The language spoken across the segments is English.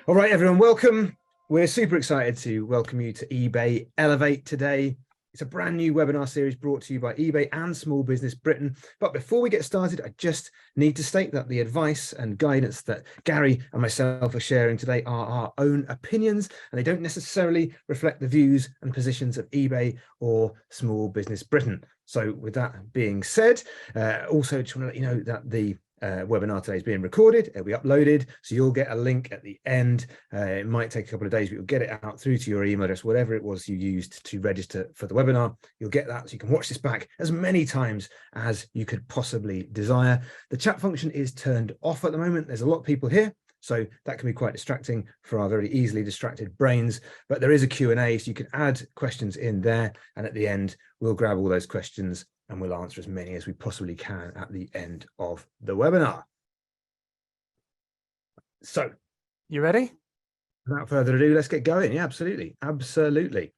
All right, everyone, welcome. We're super excited to welcome you to eBay Elevate today. It's a brand new webinar series brought to you by eBay and Small Business Britain. But before we get started, I just need to state that the advice and guidance that Gary and myself are sharing today are our own opinions, and they don't necessarily reflect the views and positions of eBay or Small Business Britain. So with that being said, also just want to let you know that the webinar today is being recorded. It'll be uploaded, so you'll get a link at the end. It might take a couple of days, but you'll get it out through to your email address, whatever it was you used to register for the webinar. You'll get that, so you can watch this back as many times as you could possibly desire. The chat function is turned off at the moment. There's a lot of people here, so that can be quite distracting for our very easily distracted brains, but there is a Q&A, so you can add questions in there, and at the end we'll grab all those questions and we'll answer as many as we possibly can at the end of the webinar. So, you ready? Without further ado, let's get going. Yeah, absolutely. Absolutely.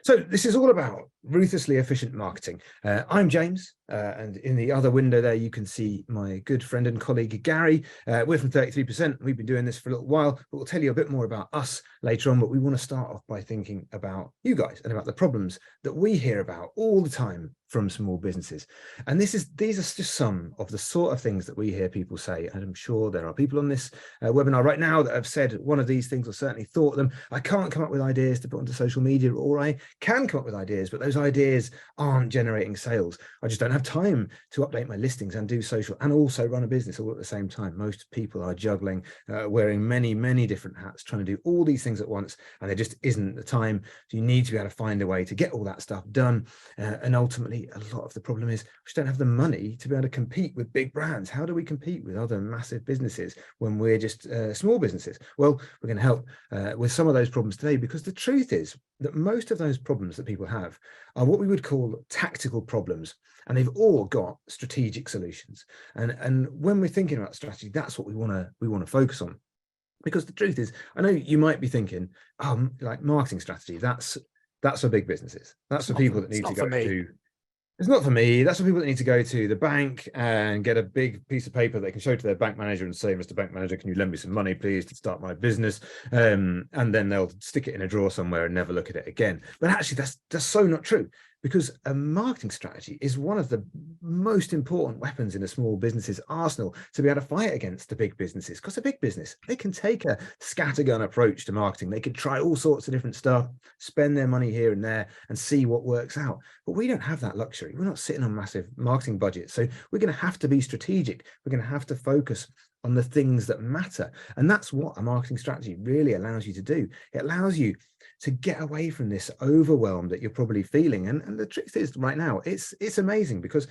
So this is all about ruthlessly efficient marketing. I'm James, and in the other window there, you can see my good friend and colleague, Gary. We're from 33%. We've been doing this for a little while, but we'll tell you a bit more about us later on. But we want to start off by thinking about you guys and about the problems that we hear about all the time from small businesses. And these are just some of the sort of things that we hear people say. And I'm sure there are people on this webinar right now that have said one of these things or certainly thought them. I can't come up with ideas to put onto social media, or I can come up with ideas, but those ideas aren't generating sales. I just don't have time to update my listings and do social and also run a business all at the same time. Most people are juggling, wearing many different hats, trying to do all these things at once, and there just isn't the time. So you need to be able to find a way to get all that stuff done. And ultimately, a lot of the problem is we just don't have the money to be able to compete with big brands. How do we compete with other massive businesses when we're just small businesses? Well, we're going to help with some of those problems today, because the truth is that most of those problems that people have are what we would call tactical problems, and they've all got strategic solutions. And when we're thinking about strategy, that's what we want to focus on. Because the truth is, I know you might be thinking, like marketing strategy, that's for big businesses. That's for people that need to go to. It's not for me. That's for people that need to go to the bank and get a big piece of paper they can show to their bank manager and say, Mr. Bank Manager, can you lend me some money, please, to start my business? And then they'll stick it in a drawer somewhere and never look at it again. But actually, that's so not true, because a marketing strategy is one of the most important weapons in a small business's arsenal to be able to fight against the big businesses. Because a big business, they can take a scattergun approach to marketing. They can try all sorts of different stuff, spend their money here and there and see what works out. But we don't have that luxury. We're not sitting on massive marketing budgets. So we're going to have to be strategic. We're going to have to focus on the things that matter. And that's what a marketing strategy really allows you to do. It allows you to get away from this overwhelm that you're probably feeling. And the truth is, right now, it's amazing, because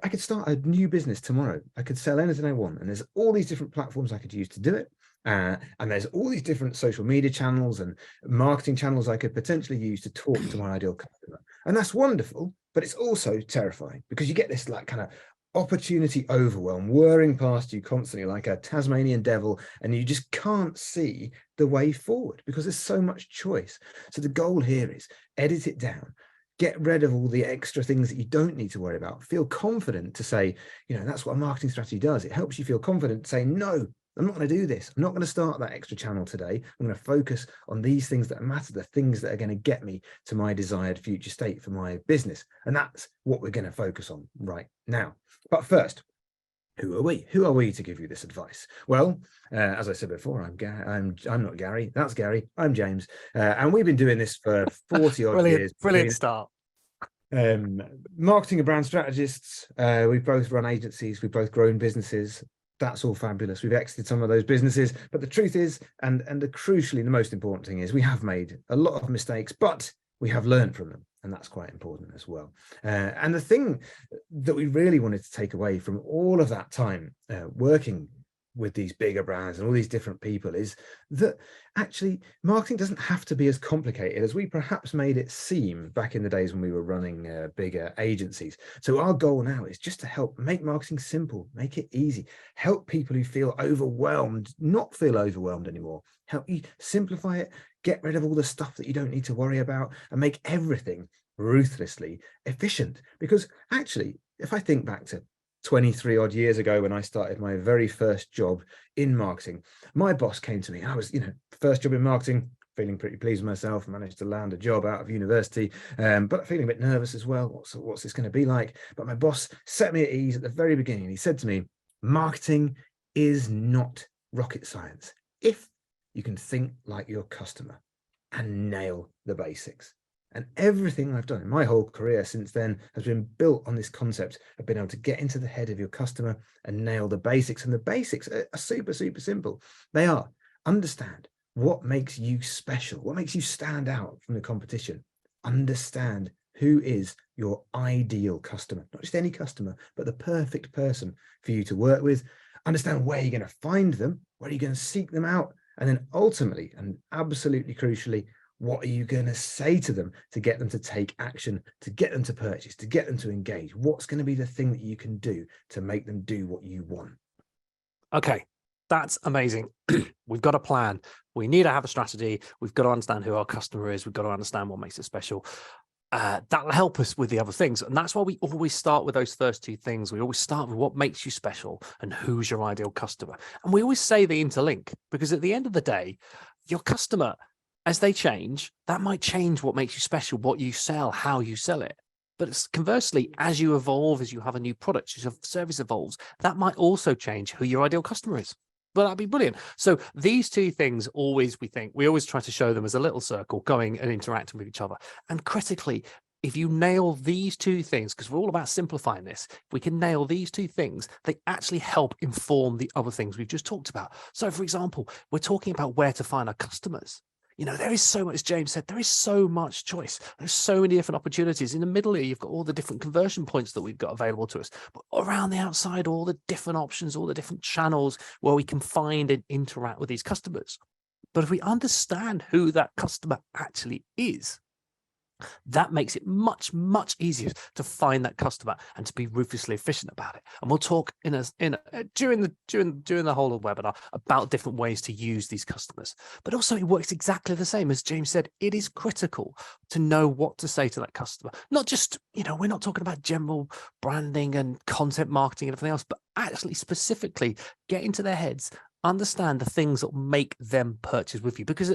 I could start a new business tomorrow. I could sell anything I want, and there's all these different platforms I could use to do it. And there's all these different social media channels and marketing channels I could potentially use to talk to my ideal customer. And that's wonderful, but it's also terrifying, because you get this like kind of opportunity overwhelm whirring past you constantly like a Tasmanian devil, and you just can't see the way forward because there's so much choice. So the goal here is edit it down, get rid of all the extra things that you don't need to worry about, feel confident to say, that's what a marketing strategy does. It helps you feel confident to say, no, I'm not going to do this. I'm not going to start that extra channel today. I'm going to focus on these things that matter, the things that are going to get me to my desired future state for my business. And that's what we're going to focus on right now. But first, who are we? Who are we to give you this advice? Well, as I said before, I'm not Gary. That's Gary. I'm James. And we've been doing this for 40 odd years. Brilliant start. Marketing and brand strategists. We've both run agencies. We've both grown businesses. That's all fabulous. We've exited some of those businesses, but the truth is, and crucially, the most important thing is, we have made a lot of mistakes, but we have learned from them, and that's quite important as well. And the thing that we really wanted to take away from all of that time working with these bigger brands and all these different people is that actually marketing doesn't have to be as complicated as we perhaps made it seem back in the days when we were running bigger agencies. So our goal now is just to help make marketing simple, make it easy, help people who feel overwhelmed not feel overwhelmed anymore, help you simplify it, get rid of all the stuff that you don't need to worry about, and make everything ruthlessly efficient. Because actually, if I think back to 23 odd years ago when I started my very first job in marketing, my boss came to me. I was, first job in marketing, feeling pretty pleased with myself, managed to land a job out of university, but feeling a bit nervous as well. What's this going to be like? But my boss set me at ease at the very beginning. He said to me, marketing is not rocket science if you can think like your customer and nail the basics. And everything I've done in my whole career since then has been built on this concept of being able to get into the head of your customer and nail the basics. And the basics are super, super simple. They are: understand what makes you special, what makes you stand out from the competition. Understand who is your ideal customer, not just any customer, but the perfect person for you to work with. Understand where you're going to find them, where are you going to seek them out, and then ultimately, and absolutely crucially, what are you going to say to them to get them to take action, to get them to purchase, to get them to engage? What's going to be the thing that you can do to make them do what you want? Okay, that's amazing. We've got a plan. We need to have a strategy. We've got to understand who our customer is. We've got to understand what makes it special. That'll help us with the other things. And that's why we always start with those first two things. We always start with what makes you special and who's your ideal customer. And we always say they interlink, because at the end of the day, your customer, as they change, that might change what makes you special, what you sell, how you sell it. But conversely, as you evolve, as you have a new product, as your service evolves, that might also change who your ideal customer is. But that'd be brilliant. So these two things always, we always try to show them as a little circle going and interacting with each other. And critically, if you nail these two things, because we're all about simplifying this, if we can nail these two things, they actually help inform the other things we've just talked about. So for example, we're talking about where to find our customers. You know, there is so much, as James said, there is so much choice. There's so many different opportunities. In the middle here, you've got all the different conversion points that we've got available to us. But around the outside, all the different options, all the different channels where we can find and interact with these customers. But if we understand who that customer actually is, that makes it much, much easier to find that customer and to be ruthlessly efficient about it. And we'll talk during the whole of the webinar about different ways to use these customers. But also it works exactly the same. As James said, it is critical to know what to say to that customer. Not just, we're not talking about general branding and content marketing and everything else, but actually specifically get into their heads, understand the things that make them purchase with you. Because,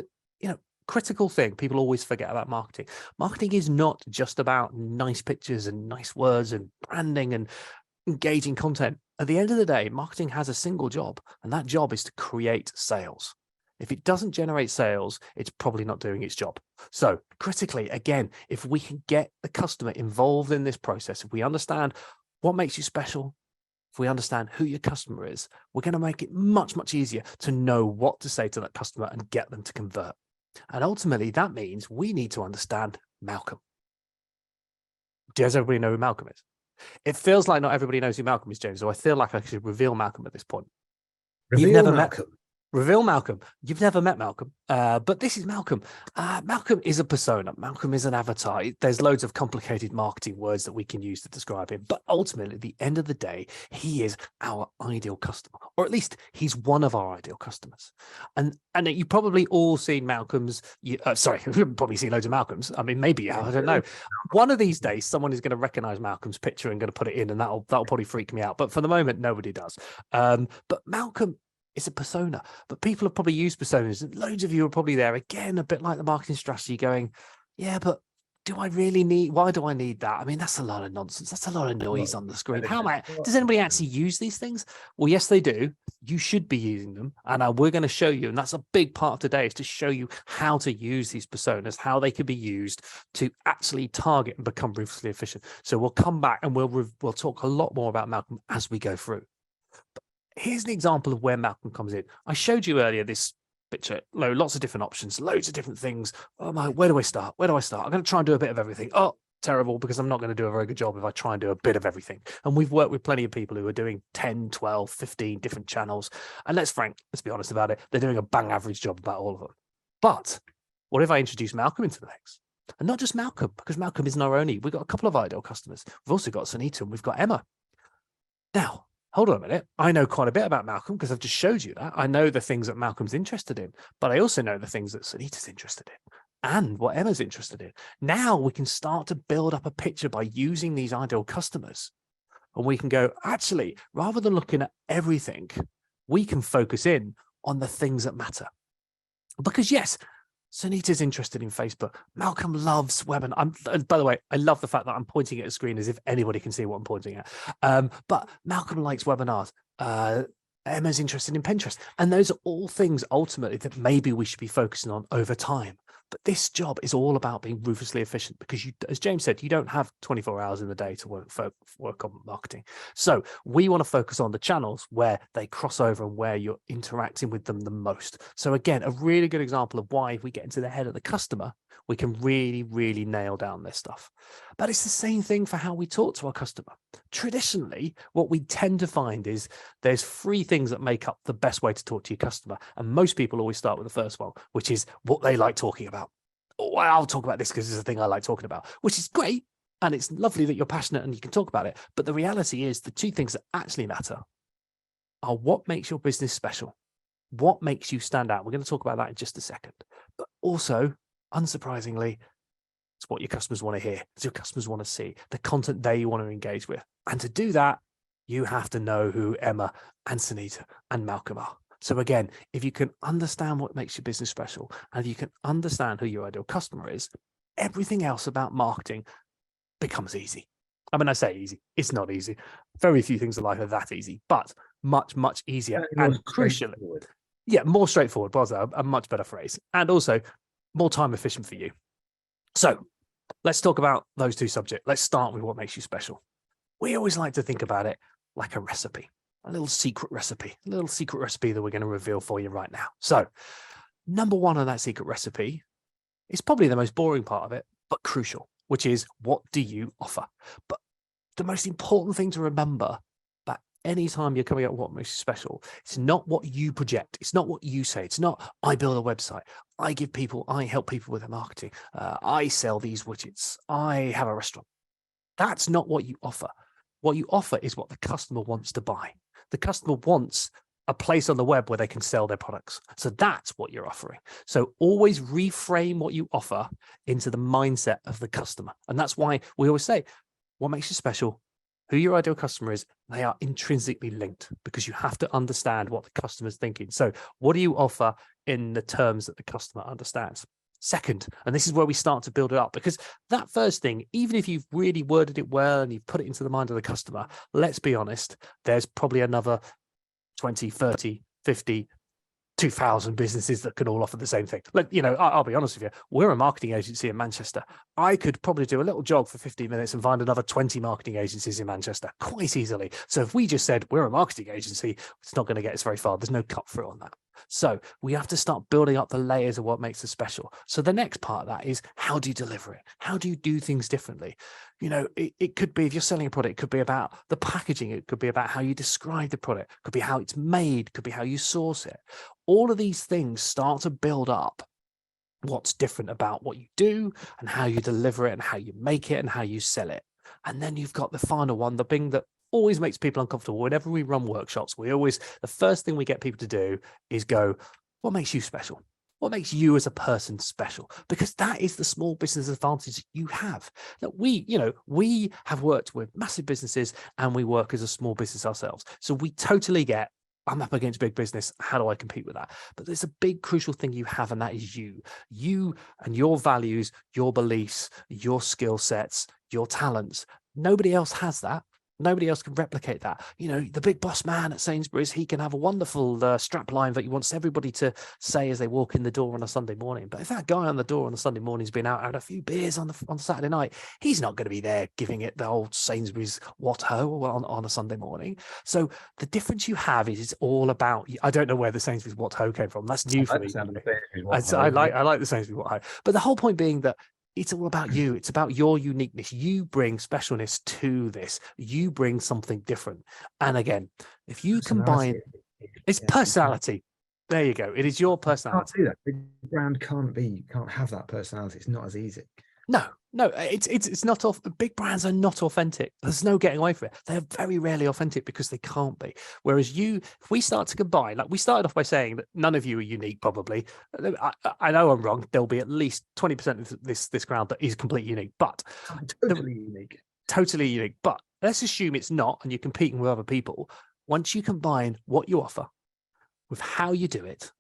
critical thing people always forget about marketing. Marketing is not just about nice pictures and nice words and branding and engaging content. At the end of the day, marketing has a single job, and that job is to create sales. If it doesn't generate sales, it's probably not doing its job. So critically, again, if we can get the customer involved in this process, if we understand what makes you special, if we understand who your customer is, we're going to make it much, much easier to know what to say to that customer and get them to convert. And ultimately, that means we need to understand Malcolm. Does everybody know who Malcolm is? It feels like not everybody knows who Malcolm is, James, so I feel like I should reveal Malcolm at this point. Reveal Malcolm. Reveal Malcolm. You've never met Malcolm, but this is Malcolm. Malcolm is a persona. Malcolm is an avatar. There's loads of complicated marketing words that we can use to describe him. But ultimately, at the end of the day, he is our ideal customer, or at least he's one of our ideal customers. And you've probably all seen Malcolm's. Sorry, you've probably seen loads of Malcolms. I mean, maybe, I don't know. One of these days, someone is going to recognize Malcolm's picture and going to put it in, and that'll probably freak me out. But for the moment, nobody does. But Malcolm, it's a persona, but people have probably used personas, and loads of you are probably there again, a bit like the marketing strategy, going, yeah, but why do I need that? I mean, that's a lot of nonsense. That's a lot of noise on the screen. Does anybody actually use these things? Well, yes, they do. You should be using them. And we're going to show you, and that's a big part of today, is to show you how to use these personas, how they can be used to actually target and become ruthlessly efficient. So we'll come back and we'll talk a lot more about Malcolm as we go through. Here's an example of where Malcolm comes in. I showed you earlier this picture, lots of different options, loads of different things. Oh my, where do I start? I'm going to try and do a bit of everything. Oh, terrible, because I'm not going to do a very good job if I try and do a bit of everything. And we've worked with plenty of people who are doing 10, 12, 15 different channels. And let's be honest about it, they're doing a bang average job about all of them. But what if I introduce Malcolm into the mix? And not just Malcolm, because Malcolm isn't our only. We've got a couple of ideal customers. We've also got Sunita and we've got Emma. Now, hold on a minute. I know quite a bit about Malcolm because I've just showed you that. I know the things that Malcolm's interested in, but I also know the things that Sunita's interested in and what Emma's interested in. Now we can start to build up a picture by using these ideal customers. And we can go, actually, rather than looking at everything, we can focus in on the things that matter. Because yes, Sunita's interested in Facebook. Malcolm loves webinar. By the way, I love the fact that I'm pointing at a screen as if anybody can see what I'm pointing at. But Malcolm likes webinars. Emma's interested in Pinterest. And those are all things ultimately that maybe we should be focusing on over time. But this job is all about being ruthlessly efficient because you, as James said, you don't have 24 hours in the day to work on marketing. So we want to focus on the channels where they cross over and where you're interacting with them the most. So again, a really good example of why if we get into the head of the customer, we can really, really nail down this stuff. But it's the same thing for how we talk to our customer. Traditionally, what we tend to find is there's 3 things that make up the best way to talk to your customer. And most people always start with the first one, which is what they like talking about. Oh, well, I'll talk about this because it's the thing I like talking about, which is great. And it's lovely that you're passionate and you can talk about it. But the reality is the 2 things that actually matter are what makes your business special, what makes you stand out. We're going to talk about that in just a second. But also, unsurprisingly, it's what your customers want to hear, it's your customers want to see, the content they want to engage with. And to do that, you have to know who Emma and Sunita and Malcolm are. So again, if you can understand what makes your business special, and if you can understand who your ideal customer is, everything else about marketing becomes easy. I mean, I say easy, it's not easy. Very few things in life are that easy, but much, much easier. And crucially, more straightforward, was a much better phrase. And also more time efficient for you. So let's talk about those 2 subjects. Let's start with what makes you special. We always like to think about it like a recipe, a little secret recipe that we're going to reveal for you right now. So number 1 on that secret recipe is probably the most boring part of it, but crucial, which is what do you offer? But the most important thing to remember that anytime you're coming up with what makes you special, it's not what you project. It's not what you say. It's not, I build a website. I help people with their marketing. I sell these widgets. I have a restaurant. That's not what you offer. What you offer is what the customer wants to buy. The customer wants a place on the web where they can sell their products. So that's what you're offering. So always reframe what you offer into the mindset of the customer. And that's why we always say, what makes you special, who your ideal customer is, they are intrinsically linked because you have to understand what the customer's thinking. So what do you offer in the terms that the customer understands? Second, and this is where we start to build it up, because that first thing, even if you've really worded it well and you've put it into the mind of the customer, let's be honest, there's probably another 20, 30, 50, 2,000 businesses that can all offer the same thing. Like, you know, I'll be honest with you, we're a marketing agency in Manchester. I could probably do a little jog for 15 minutes and find another 20 marketing agencies in Manchester quite easily. So if we just said we're a marketing agency, it's not going to get us very far. There's no cut through on that. So we have to start building up the layers of what makes us special. So the next part of that is, how do you deliver it? How do you do things differently? You know, it could be, if you're selling a product, it could be about the packaging. It could be about how you describe the product. It could be how it's made. It could be how you source it. All of these things start to build up what's different about what you do and how you deliver it and how you make it and how you sell it. And then you've got the final one, the thing that always makes people uncomfortable. Whenever we run workshops, the first thing we get people to do is go, what makes you special? What makes you as a person special? Because that is the small business advantage you have. That we have worked with massive businesses and we work as a small business ourselves. So we totally get, I'm up against big business. How do I compete with that? But there's a big crucial thing you have, and that is you and your values, your beliefs, your skill sets, your talents. Nobody else has that. Nobody else can replicate that. You know, the big boss man at Sainsbury's, he can have a wonderful strap line that he wants everybody to say as they walk in the door on a Sunday morning. But if that guy on the door on a Sunday morning has been out had a few beers on Saturday night, he's not going to be there giving it the old Sainsbury's what ho on a Sunday morning. So the difference you have is it's all about, I don't know where the Sainsbury's what ho came from. That's new for me. I like the Sainsbury's what ho. But the whole point being that it's all about you. It's about your uniqueness. You bring specialness to this. You bring something different. And again, if you combine, it's personality. There you go. It is your personality. Can't do that. Big brand can't have that personality. It's not as easy. No, it's not off. Big brands are not authentic. There's no getting away from it. They're very rarely authentic because they can't be. Whereas if we start to combine, like we started off by saying that none of you are unique, probably. I know I'm wrong. There'll be at least 20% of this crowd that is completely unique, but totally unique. But let's assume it's not, and you're competing with other people. Once you combine what you offer with how you do it,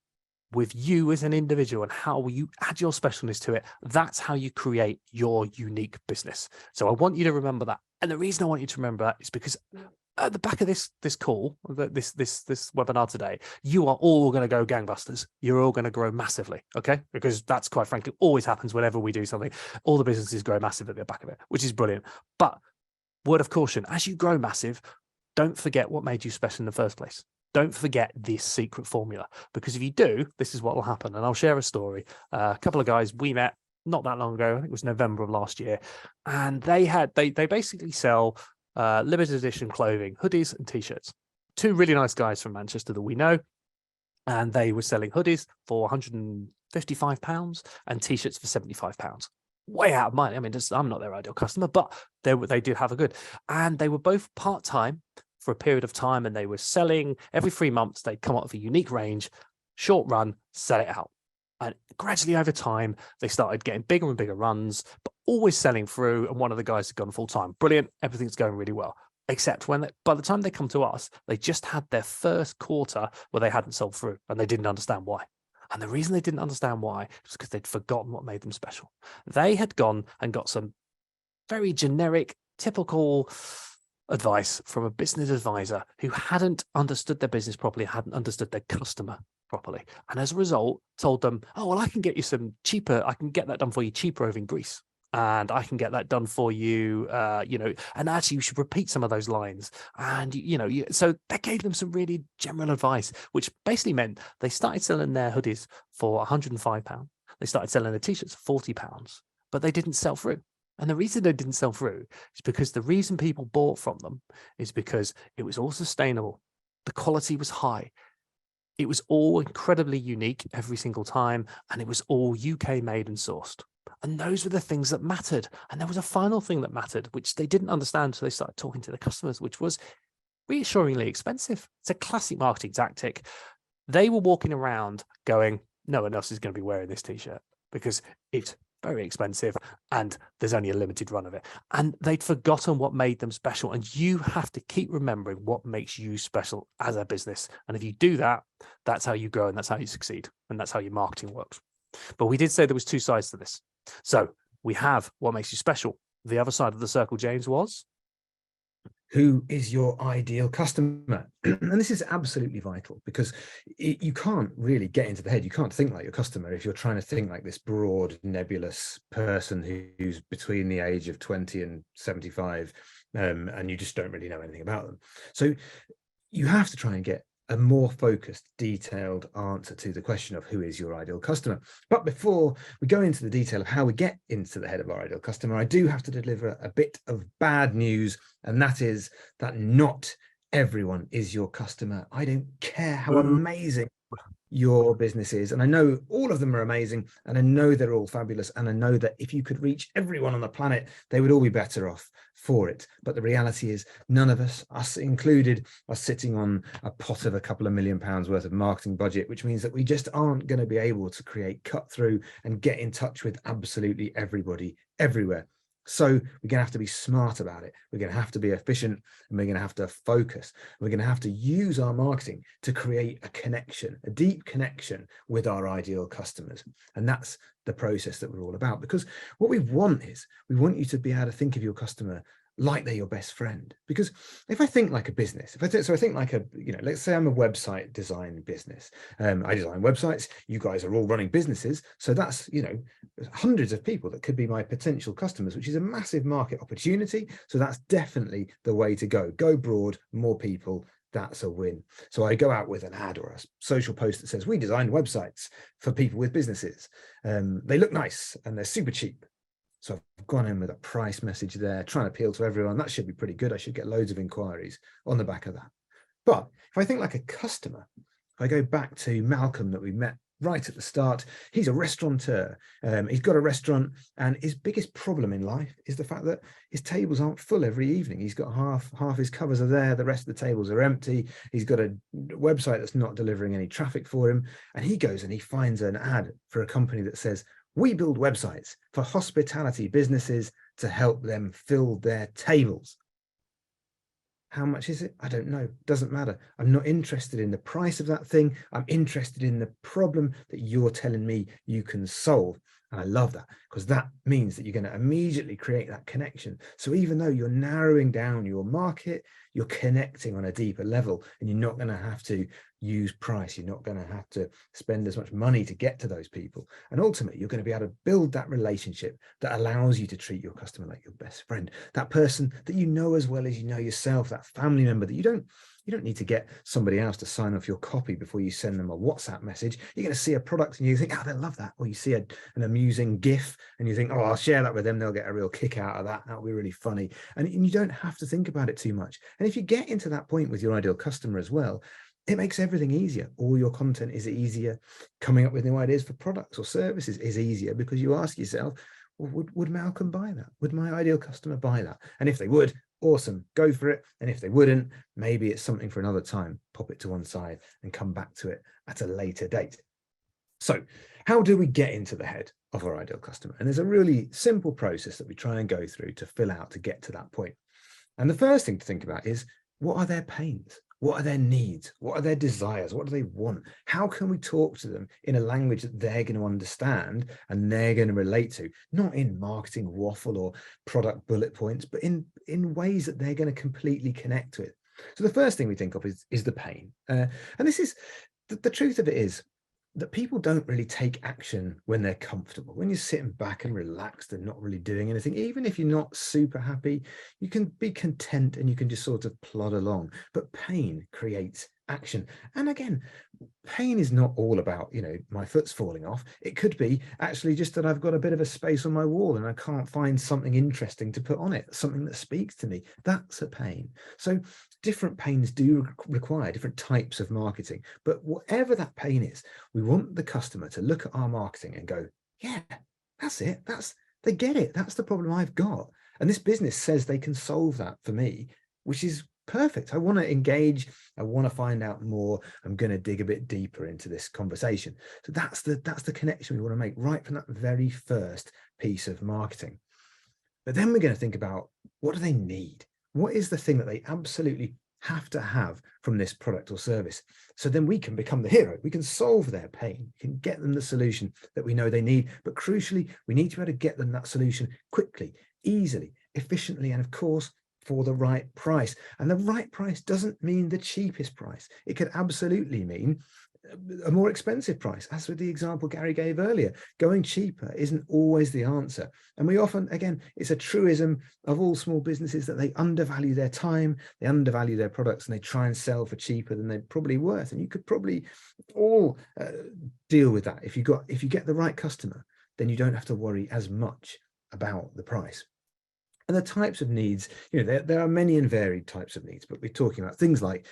with you as an individual and how you add your specialness to it. That's how you create your unique business. So I want you to remember that. And the reason I want you to remember that is because at the back of this call, this webinar today, you are all going to go gangbusters. You're all going to grow massively, okay? Because that's quite frankly always happens whenever we do something. All the businesses grow massive at the back of it, which is brilliant. But word of caution, as you grow massive, don't forget what made you special in the first place. Don't forget this secret formula, because if you do, this is what will happen. And I'll share a story. A couple of guys we met not that long ago, I think it was November of last year, and they basically sell limited edition clothing, hoodies and t-shirts. Two really nice guys from Manchester that we know, and they were selling hoodies for £155 and t-shirts for £75. Way out of money. I mean, I'm not their ideal customer, but they did have a good. And they were both part-time for a period of time, and they were selling every 3 months. They'd come up with a unique range, short run, sell it out. And gradually over time, they started getting bigger and bigger runs, but always selling through. And one of the guys had gone full time. Brilliant. Everything's going really well. Except when by the time they come to us, they just had their first quarter where they hadn't sold through, and they didn't understand why. And the reason they didn't understand why was because they'd forgotten what made them special. They had gone and got some very generic, typical advice from a business advisor who hadn't understood their business properly, hadn't understood their customer properly. And as a result, told them, oh, well, I can get you some cheaper. I can get that done for you cheaper over in Greece. And I can get that done for you, and actually you should repeat some of those lines. And, so that gave them some really general advice, which basically meant they started selling their hoodies for £105. They started selling their t-shirts for £40, but they didn't sell through. And the reason they didn't sell through is because the reason people bought from them is because it was all sustainable. The quality was high. It was all incredibly unique every single time. And it was all UK made and sourced. And those were the things that mattered. And there was a final thing that mattered, which they didn't understand until they started talking to the customers, which was reassuringly expensive. It's a classic marketing tactic. They were walking around going, no one else is going to be wearing this t-shirt because it's very expensive and there's only a limited run of it. And they'd forgotten what made them special. And you have to keep remembering what makes you special as a business. And if you do that, that's how you grow and that's how you succeed. And that's how your marketing works. But we did say there was two sides to this. So we have what makes you special. The other side of the circle, James, was? Who is your ideal customer? And this is absolutely vital because you can't really get into the head. You can't think like your customer if you're trying to think like this broad, nebulous person who's between the age of 20 and 75, and you just don't really know anything about them. So you have to try and get a more focused, detailed answer to the question of who is your ideal customer. But before we go into the detail of how we get into the head of our ideal customer, I do have to deliver a bit of bad news, and that is that not everyone is your customer. I don't care how amazing your business is, and I know all of them are amazing, and I know they're all fabulous, and I know that if you could reach everyone on the planet, they would all be better off for it. But the reality is none of us included, are sitting on a pot of a couple of £1 million worth of marketing budget, which means that we just aren't going to be able to create cut through and get in touch with absolutely everybody everywhere. So we're going to have to be smart about it. We're going to have to be efficient, and we're going to have to focus. We're going to have to use our marketing to create a connection, a deep connection with our ideal customers. And that's the process that we're all about, because what we want is we want you to be able to think of your customer like they're your best friend. Because if I think like a business, I think like let's say I'm a website design business. I design websites. You guys are all running businesses. So that's, hundreds of people that could be my potential customers, which is a massive market opportunity. So that's definitely the way to go. Go broad, more people. That's a win. So I go out with an ad or a social post that says, we designed websites for people with businesses. They look nice and they're super cheap. So I've gone in with a price message there, trying to appeal to everyone. That should be pretty good. I should get loads of inquiries on the back of that. But if I think like a customer, if I go back to Malcolm that we met right at the start, he's a restaurateur. He's got a restaurant, and his biggest problem in life is the fact that his tables aren't full every evening. He's got half his covers are there. The rest of the tables are empty. He's got a website that's not delivering any traffic for him. And he goes and he finds an ad for a company that says, we build websites for hospitality businesses to help them fill their tables. How much is it? I don't know. Doesn't matter. I'm not interested in the price of that thing. I'm interested in the problem that you're telling me you can solve. And I love that, because that means that you're going to immediately create that connection. So even though you're narrowing down your market, you're connecting on a deeper level, and you're not going to have to use price. You're not going to have to spend as much money to get to those people. And ultimately, you're going to be able to build that relationship that allows you to treat your customer like your best friend, that person that you know as well as you know yourself, that family member that you don't need to get somebody else to sign off your copy before you send them a WhatsApp message. You're going to see a product and you think, oh, they'll love that. Or you see an amusing GIF and you think, oh, I'll share that with them. They'll get a real kick out of that. That'll be really funny. And you don't have to think about it too much. And if you get into that point with your ideal customer as well, it makes everything easier. All your content is easier. Coming up with new ideas for products or services is easier, because you ask yourself, well, would Malcolm buy that? Would my ideal customer buy that? And if they would, awesome, go for it. And if they wouldn't, maybe it's something for another time. Pop it to one side and come back to it at a later date. So how do we get into the head of our ideal customer? And there's a really simple process that we try and go through to fill out to get to that point. And the first thing to think about is, what are their pains? What are their needs? What are their desires? What do they want? How can we talk to them in a language that they're going to understand and they're going to relate to, not in marketing waffle or product bullet points, but in ways that they're going to completely connect with? So the first thing we think of is the pain. And this is, the truth of it is that people don't really take action when they're comfortable. When you're sitting back and relaxed and not really doing anything, even if you're not super happy, you can be content and you can just sort of plod along. But pain creates action. And again, pain is not all about, my foot's falling off. It could be actually just that I've got a bit of a space on my wall and I can't find something interesting to put on it, something that speaks to me. That's a pain. So different pains do require different types of marketing. But whatever that pain is, we want the customer to look at our marketing and go, yeah, that's it. They get it. That's the problem I've got. And this business says they can solve that for me, which is perfect. I want to engage. I want to find out more. I'm going to dig a bit deeper into this conversation. So that's the connection we want to make right from that very first piece of marketing. But then we're going to think about, what do they need? What is the thing that they absolutely have to have from this product or service? So then we can become the hero. We can solve their pain. We can get them the solution that we know they need. But crucially, we need to be able to get them that solution quickly, easily, efficiently, and of course, for the right price. And the right price doesn't mean the cheapest price. It could absolutely mean a more expensive price, as with the example Garry gave earlier. Going cheaper isn't always the answer. And we often, again, it's a truism of all small businesses that they undervalue their time, they undervalue their products, and they try and sell for cheaper than they're probably worth. And you could probably all deal with that. If you get the right customer, then you don't have to worry as much about the price. And the types of needs, there are many and varied types of needs, but we're talking about things like,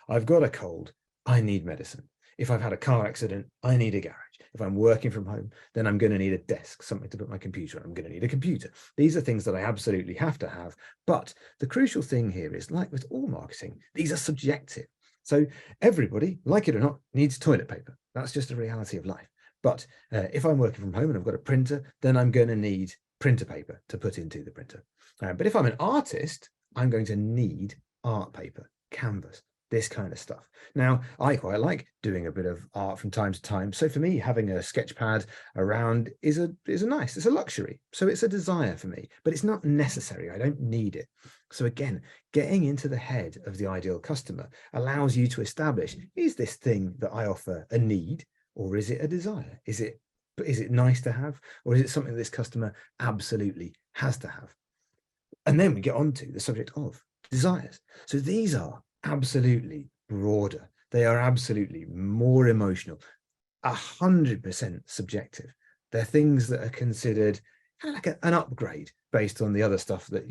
I've got a cold, I need medicine. If I've had a car accident, I need a garage. If I'm working from home, then I'm going to need a desk, something to put my computer on. I'm going to need a computer. These are things that I absolutely have to have. But the crucial thing here is, like with all marketing, these are subjective. So everybody, like it or not, needs toilet paper. That's just a reality of life. But if I'm working from home and I've got a printer, then I'm going to need printer paper to put into the printer. But if I'm an artist, I'm going to need art paper, canvas, this kind of stuff. Now, I quite like doing a bit of art from time to time. So for me, having a sketch pad around is it's a luxury. So it's a desire for me, but it's not necessary. I don't need it. So again, getting into the head of the ideal customer allows you to establish, is this thing that I offer a need, or is it a desire? Is it nice to have, or is it something this customer absolutely has to have? And then we get on to the subject of desires. So these are absolutely broader. They are absolutely more emotional, 100% subjective. They're things that are considered kind of like an upgrade based on the other stuff that,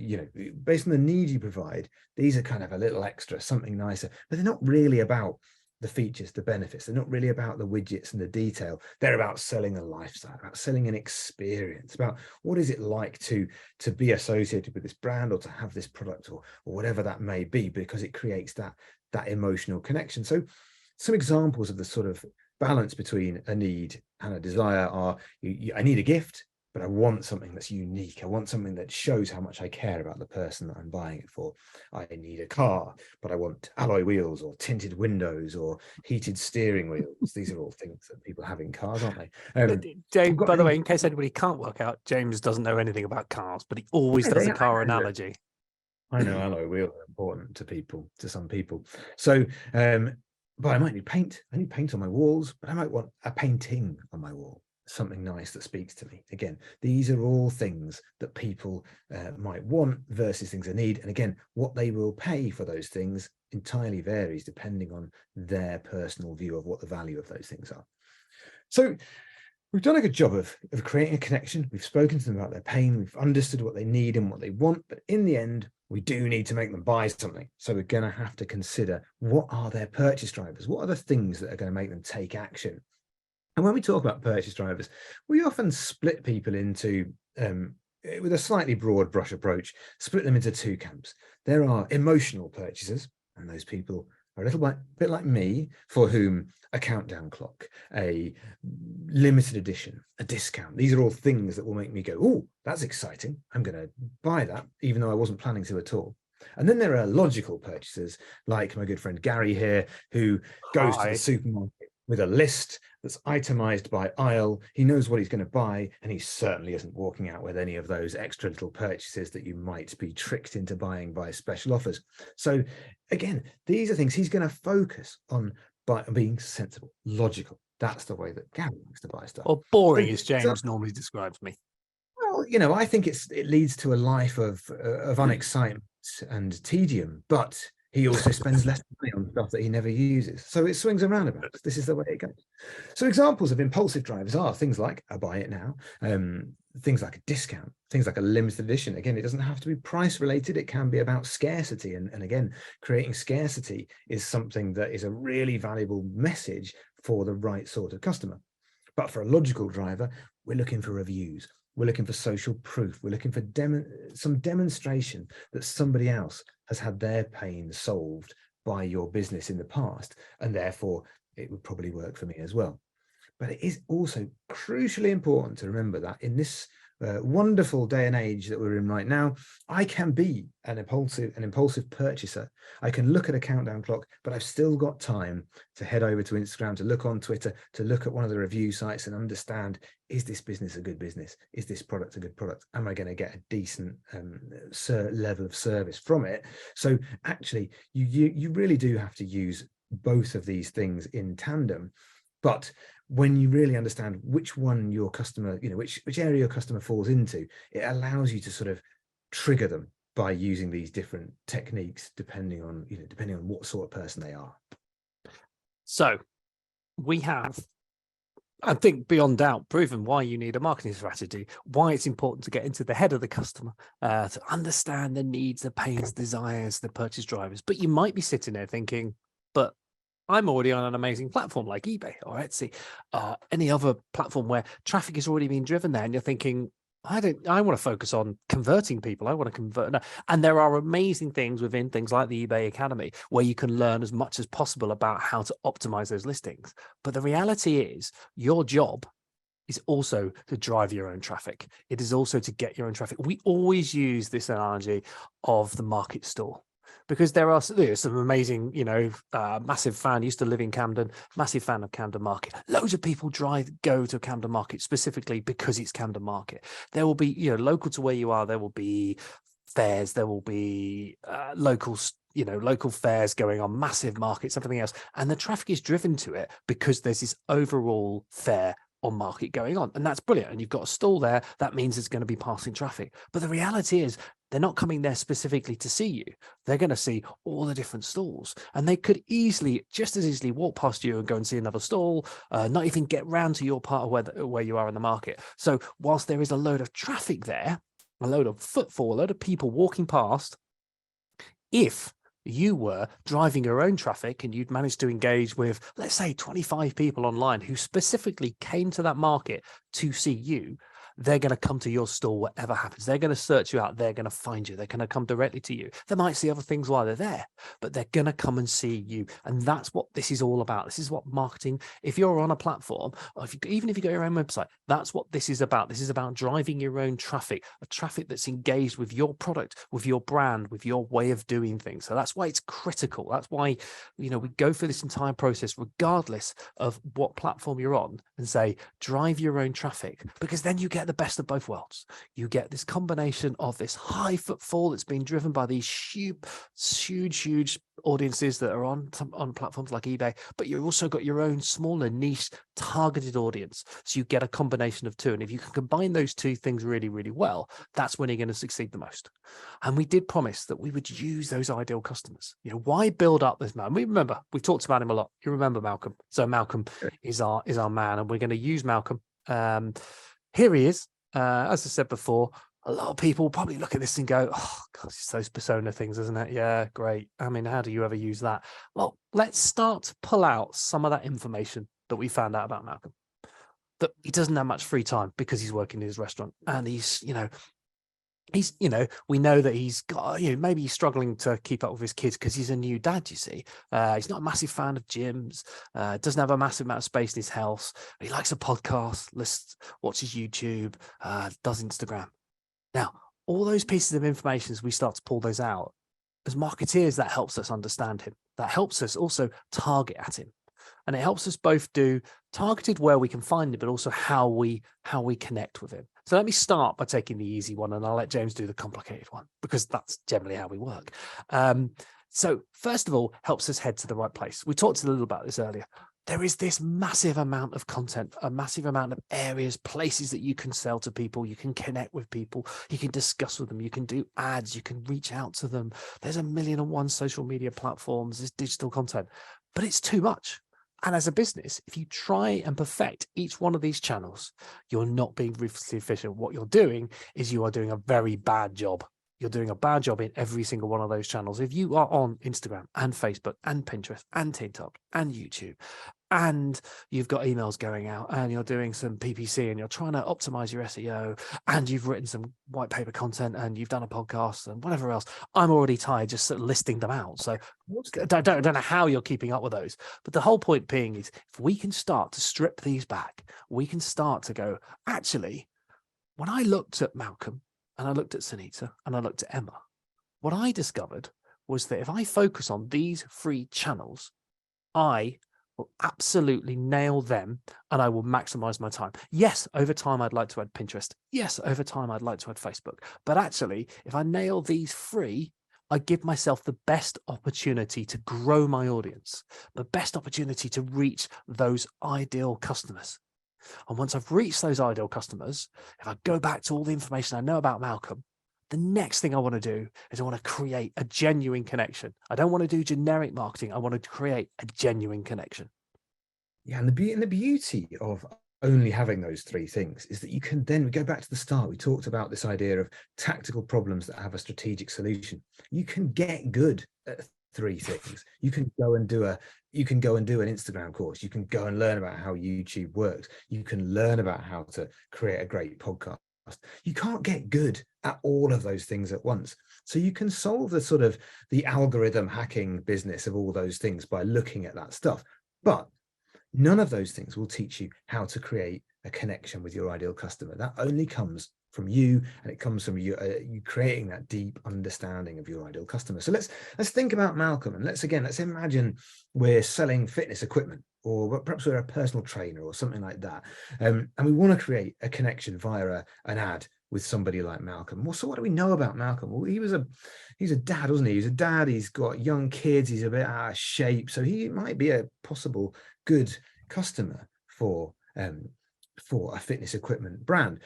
based on the need you provide. These are kind of a little extra, something nicer, but they're not really about the features, the benefits. They're not really about the widgets and the detail. They're about selling a lifestyle, about selling an experience, about what is it like to be associated with this brand, or to have this product, or whatever that may be, because it creates that emotional connection. So some examples of the sort of balance between a need and a desire are, I need a gift, but I want something that's unique. I want something that shows how much I care about the person that I'm buying it for. I need a car, but I want alloy wheels or tinted windows or heated steering wheels. These are all things that people have in cars, aren't they? James, by the way, in case anybody can't work out, James doesn't know anything about cars, but he always does a car analogy. I know alloy wheels are important to people, to some people. So, but I might need paint. I need paint on my walls, but I might want a painting on my wall, something nice that speaks to me. Again, these are all things that people might want versus things they need. And again, what they will pay for those things entirely varies depending on their personal view of what the value of those things are. So we've done a good job of creating a connection. We've spoken to them about their pain. We've understood what they need and what they want. But in the end, we do need to make them buy something. So we're going to have to consider, what are their purchase drivers? What are the things that are going to make them take action? And when we talk about purchase drivers, we often split people into, with a slightly broad brush approach, split them into two camps. There are emotional purchasers, and those people are a bit like me, for whom a countdown clock, a limited edition, a discount, these are all things that will make me go, oh, that's exciting. I'm going to buy that, even though I wasn't planning to at all. And then there are logical purchasers, like my good friend Garry here, who goes to the supermarket with a list that's itemized by aisle. He knows what he's going to buy, and he certainly isn't walking out with any of those extra little purchases that you might be tricked into buying by special offers. So again, these are things he's going to focus on by being sensible, logical. That's the way that Garry likes to buy stuff. Or boring, as James normally describes me. Well, you know, I think it leads to a life of unexcitement and tedium, but he also spends less money on stuff that he never uses. So it swings and roundabouts. This is the way it goes. So examples of impulsive drivers are things like a buy it now, things like a discount, things like a limited edition. Again, it doesn't have to be price related. It can be about scarcity. And again, creating scarcity is something that is a really valuable message for the right sort of customer. But for a logical driver, we're looking for reviews. We're looking for social proof. We're looking for some demonstration that somebody else has had their pain solved by your business in the past, and therefore it would probably work for me as well. But it is also crucially important to remember that in this wonderful day and age that we're in right now, I can be an impulsive purchaser. I can look at a countdown clock, but I've still got time to head over to Instagram, to look on Twitter, to look at one of the review sites and understand, is this business a good business? Is this product a good product? Am I going to get a decent level of service from it? So actually, you really do have to use both of these things in tandem. But when you really understand which one your customer, you know, which area your customer falls into, it allows you to sort of trigger them by using these different techniques, depending on what sort of person they are. So we have, I think, beyond doubt, proven why you need a marketing strategy, why it's important to get into the head of the customer, to understand the needs, the pains, desires, the purchase drivers. But you might be sitting there thinking, but I'm already on an amazing platform like eBay or Etsy, any other platform where traffic has already been driven there, and you're thinking, I want to focus on converting people. I want to convert. And there are amazing things within things like the eBay Academy where you can learn as much as possible about how to optimize those listings. But the reality is, your job is also to drive your own traffic. It is also to get your own traffic. We always use this analogy of the market stall, because there's some amazing, massive fan, used to live in Camden, massive fan of Camden Market. Loads of people go to Camden Market specifically because it's Camden Market. There will be, local to where you are, there will be fairs, there will be local fairs going on, massive markets, everything else. And the traffic is driven to it because there's this overall fair on market going on, and that's brilliant. And you've got a stall there, that means it's going to be passing traffic. But the reality is, they're not coming there specifically to see you. They're going to see all the different stalls, and they could just as easily walk past you and go and see another stall, not even get round to your part of where you are in the market. So whilst there is a load of traffic there, a load of footfall, a load of people walking past, if you were driving your own traffic and you'd managed to engage with, let's say, 25 people online who specifically came to that market to see you, they're going to come to your store, whatever happens. They're going to search you out. They're going to find you. They're going to come directly to you. They might see other things while they're there, but they're going to come and see you. And that's what this is all about. This is what marketing, if you're on a platform, or even if you got your own website, that's what this is about. This is about driving your own traffic, a traffic that's engaged with your product, with your brand, with your way of doing things. So that's why it's critical. That's why, we go through this entire process, regardless of what platform you're on, and say, drive your own traffic, because then you get the best of both worlds. You get this combination of this high footfall that's being driven by these huge audiences that are on platforms like eBay, but you've also got your own smaller niche targeted audience. So you get a combination of two. And if you can combine those two things really, really well, that's when you're going to succeed the most. And we did promise that we would use those ideal customers. Why build up this man? We've talked about him a lot. You remember Malcolm. So Malcolm is our man, and we're going to use Malcolm. Here he is. As I said before, a lot of people probably look at this and go, oh, God, it's those persona things, isn't it? Yeah, great. I mean, how do you ever use that? Well, let's start to pull out some of that information that we found out about Malcolm. That he doesn't have much free time because he's working in his restaurant, and he's we know that he's got, maybe he's struggling to keep up with his kids because he's a new dad, you see. He's not a massive fan of gyms, doesn't have a massive amount of space in his house. He likes a podcast, watches YouTube, does Instagram. Now, all those pieces of information, as we start to pull those out, as marketeers, that helps us understand him. That helps us also target at him. And it helps us both do targeted where we can find it, but also how we connect with him. So let me start by taking the easy one, and I'll let James do the complicated one, because that's generally how we work. So first of all, helps us head to the right place. We talked a little about this earlier. There is this massive amount of content, a massive amount of areas, places that you can sell to people, you can connect with people, you can discuss with them, you can do ads, you can reach out to them. There's 1,000,001 social media platforms, there's digital content, but it's too much. And as a business, if you try and perfect each one of these channels, you're not being ruthlessly efficient. What you're doing is you are doing a very bad job. You're doing a bad job in every single one of those channels. If you are on Instagram and Facebook and Pinterest and TikTok and YouTube, and you've got emails going out and you're doing some PPC and you're trying to optimize your SEO and you've written some white paper content and you've done a podcast and whatever else, I'm already tired just sort of listing them out. So I don't know how you're keeping up with those. But the whole point being is, if we can start to strip these back, we can start to go, actually, when I looked at Malcolm and I looked at Sunita and I looked at Emma, what I discovered was that if I focus on these 3 channels, I will absolutely nail them and I will maximize my time. Yes, over time, I'd like to add Pinterest. Yes, over time, I'd like to add Facebook. But actually, if I nail these 3, I give myself the best opportunity to grow my audience, the best opportunity to reach those ideal customers. And once I've reached those ideal customers, if I go back to all the information I know about Malcolm, the next thing I want to do is I want to create a genuine connection. I don't want to do generic marketing. I want to create a genuine connection. Yeah, and the beauty of only having those 3 things is that you can then, we go back to the start, we talked about this idea of tactical problems that have a strategic solution. You can get good at 3 things. You can go and do an Instagram course. You can go and learn about how YouTube works. You can learn about how to create a great podcast. You can't get good at all of those things at once. So you can solve the sort of the algorithm hacking business of all those things by looking at that stuff. But none of those things will teach you how to create a connection with your ideal customer. That only comes from you, and it comes from you creating that deep understanding of your ideal customer. So let's think about Malcolm, and let's imagine we're selling fitness equipment, or perhaps we're a personal trainer or something like that, and we want to create a connection via an ad with somebody like Malcolm. Well, so what do we know about Malcolm? Well, he's a dad, wasn't he? He's a dad. He's got young kids. He's a bit out of shape, so he might be a possible good customer for a fitness equipment brand.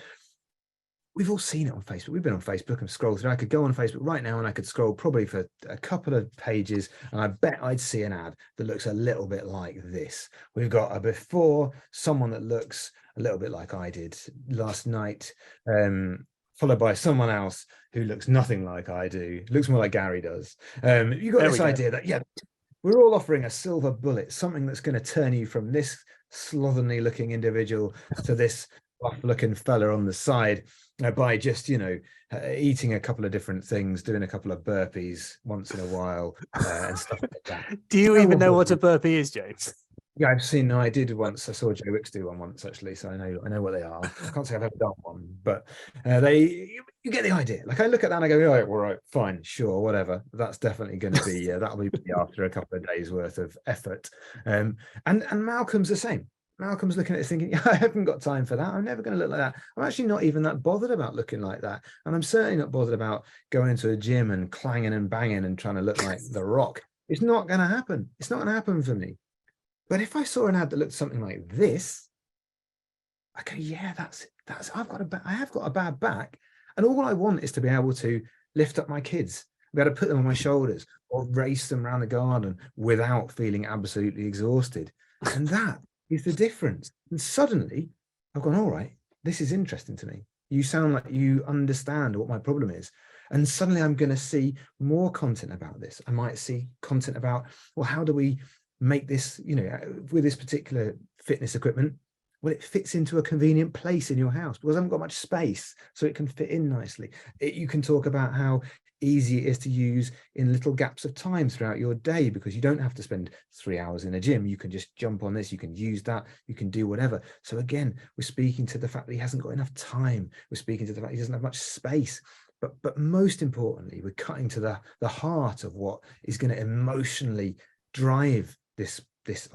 We've all seen it on Facebook. We've been on Facebook and scrolled through. I could go on Facebook right now and I could scroll probably for a couple of pages, and I bet I'd see an ad that looks a little bit like this. We've got a before, someone that looks a little bit like I did last night, followed by someone else who looks nothing like I do, looks more like Garry does. You've got this idea that, yeah, we're all offering a silver bullet, something that's going to turn you from this slovenly looking individual to this buff looking fella on the side by just, eating a couple of different things, doing a couple of burpees once in a while, and stuff like that. Do you No even one know will what a do- burpee is, James? Yeah, I've seen. No, I did once. I saw Joe Wicks do one once, actually, so I know what they are. I can't say I've ever done one, but you get the idea. Like, I look at that and I go, all right, well, right, fine, sure, whatever. That's definitely going to be that'll be after a couple of days worth of effort. And Malcolm's the same. Malcolm's looking at it thinking, I haven't got time for that. I'm never going to look like that. I'm actually not even that bothered about looking like that. And I'm certainly not bothered about going into a gym and clanging and banging and trying to look like The Rock. It's not going to happen. It's not going to happen for me. But if I saw an ad that looked something like this, I go, yeah, that's I have got a bad back. And all I want is to be able to lift up my kids, be able to put them on my shoulders or race them around the garden without feeling absolutely exhausted. And that is the difference. And suddenly I've gone, all right, this is interesting to me. You sound like you understand what my problem is. And suddenly I'm going to see more content about this. I might see content about, well, how do we make this, with this particular fitness equipment, well, it fits into a convenient place in your house because I haven't got much space, so it can fit in nicely. You can talk about how easy it is to use in little gaps of time throughout your day because you don't have to spend 3 hours in a gym. You can just jump on this, you can use that, you can do whatever. So again, we're speaking to the fact that he hasn't got enough time. We're speaking to the fact he doesn't have much space. But most importantly, we're cutting to the heart of what is going to emotionally drive this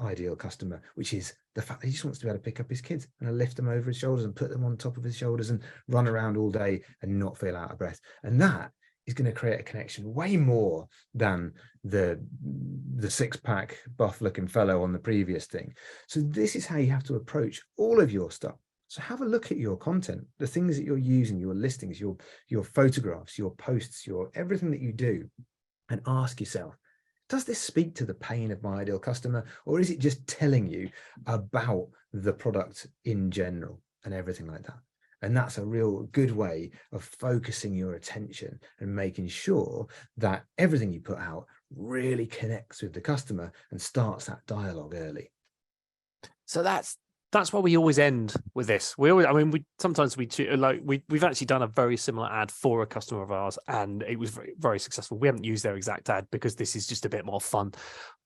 ideal customer, which is the fact that he just wants to be able to pick up his kids and lift them over his shoulders and put them on top of his shoulders and run around all day and not feel out of breath. And that is going to create a connection way more than the six-pack buff looking fellow on the previous thing. So this is how you have to approach all of your stuff. So have a look at your content, the things that you're using, your listings, your photographs, your posts, your everything that you do, and ask yourself, does this speak to the pain of my ideal customer, or is it just telling you about the product in general and everything like that? And that's a real good way of focusing your attention and making sure that everything you put out really connects with the customer and starts that dialogue early. So that's why we always end with this. We've actually done a very similar ad for a customer of ours, and it was very, very successful. We haven't used their exact ad because this is just a bit more fun.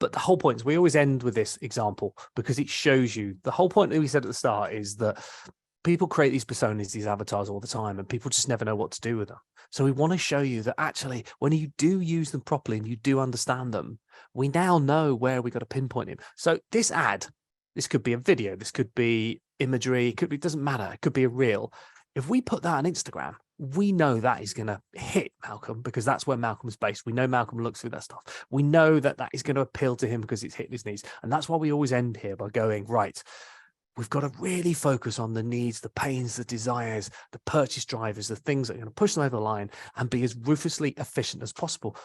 But the whole point is we always end with this example because it shows you the whole point that we said at the start is that people create these personas, these avatars all the time, and people just never know what to do with them. So we want to show you that actually, when you do use them properly and you do understand them, we now know where we got to pinpoint him. So this ad, this could be a video, this could be imagery, it doesn't matter. It could be a reel. If we put that on Instagram, we know that is going to hit Malcolm because that's where Malcolm's based. We know Malcolm looks through that stuff. We know that that is going to appeal to him because it's hitting his needs. And that's why we always end here by going, right, we've got to really focus on the needs, the pains, the desires, the purchase drivers, the things that are going to push them over the line and be as ruthlessly efficient as possible.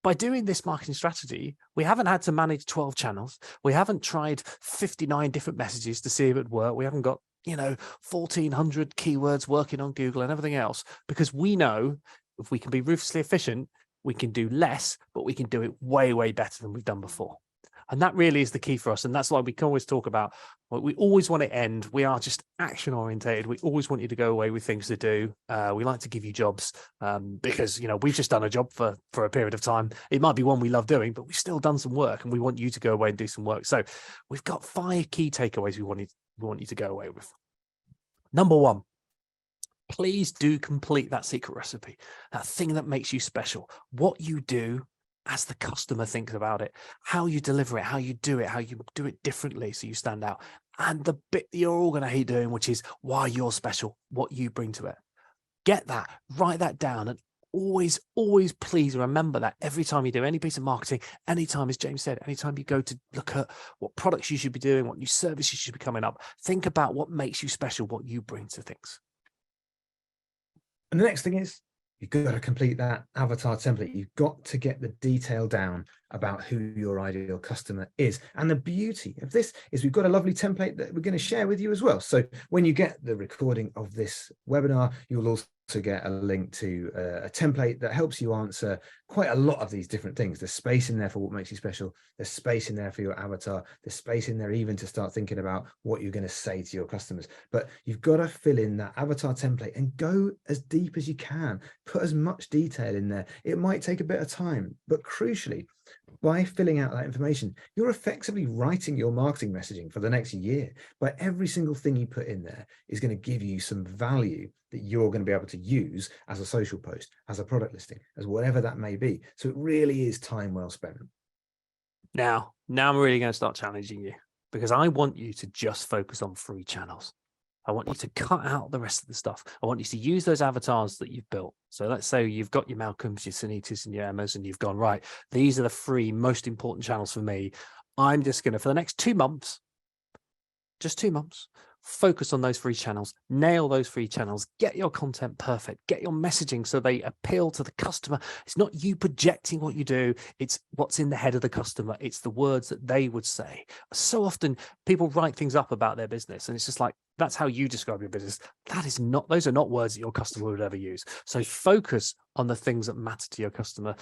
By doing this marketing strategy, we haven't had to manage 12 channels. We haven't tried 59 different messages to see if it worked. We haven't got, 1,400 keywords working on Google and everything else, because we know if we can be ruthlessly efficient, we can do less, but we can do it way, way better than we've done before. And that really is the key for us. And that's why we can always talk about what we always want to end. We are just action orientated. We always want you to go away with things to do. We like to give you jobs because, we've just done a job for a period of time. It might be one we love doing, but we've still done some work and we want you to go away and do some work. So we've got 5 key takeaways we want you to go away with. Number 1, please do complete that secret recipe, that thing that makes you special. What you do as the customer thinks about it, how you deliver it, how you do it differently so you stand out. And the bit that you're all going to hate doing, which is why you're special, what you bring to it. Get that, write that down, and always, always please remember that every time you do any piece of marketing, anytime, as James said, anytime you go to look at what products you should be doing, what new services you should be coming up, think about what makes you special, what you bring to things. And the next thing is, you've got to complete that avatar template. You've got to get the detail down about who your ideal customer is. And the beauty of this is we've got a lovely template that we're going to share with you as well. So when you get the recording of this webinar, you'll also get a link to a template that helps you answer quite a lot of these different things. There's space in there for what makes you special. There's space in there for your avatar. There's space in there even to start thinking about what you're going to say to your customers. But you've got to fill in that avatar template and go as deep as you can. Put as much detail in there. It might take a bit of time, but crucially, by filling out that information, you're effectively writing your marketing messaging for the next year. But every single thing you put in there is going to give you some value that you're going to be able to use as a social post, as a product listing, as whatever that may be. So it really is time well spent. Now I'm really going to start challenging you, because I want you to just focus on free channels. I want you to cut out the rest of the stuff. I want you to use those avatars that you've built. So let's say you've got your Malcolms, your Sunitas, and your Emmas, and you've gone, right, these are the three most important channels for me. I'm just going to, for the next 2 months, just 2 months, focus on those free channels, nail those free channels, get your content perfect, get your messaging so they appeal to the customer. It's not you projecting what you do, it's what's in the head of the customer. It's the words that they would say. So often people write things up about their business and it's just like, that's how you describe your business. That is not, those are not words that your customer would ever use. So focus on the things that matter to your customer.